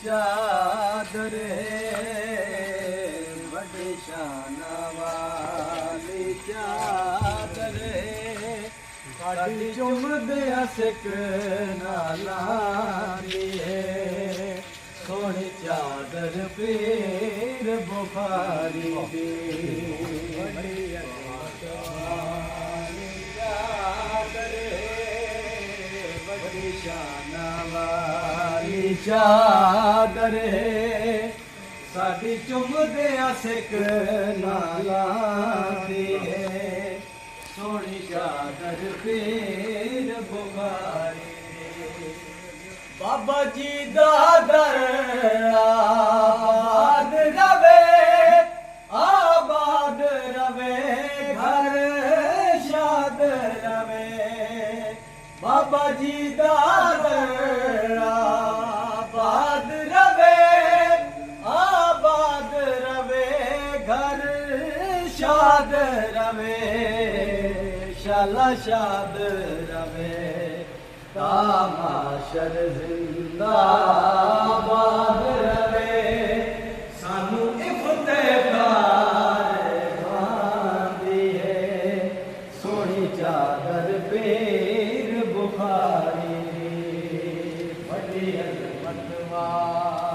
चादर वॾी शान वाली चादर साडी चुमदे सिक नाला सोनी चादर पीर बुखारी दी शान वाली चादर साडी चुमदे सिक नाला सोनी चादर पीर बुखारी बाबा जी दा दर आबाद रवे घर शाद रवे बाबा जी दा दर आबाद रवे घर शाद रवे शाला शाद रवे तामाशर जिंदाबाद रवे सानू इफ्तेखार बांधी है सोनी चादर पीर बुखारी बड़ी अजमत वाली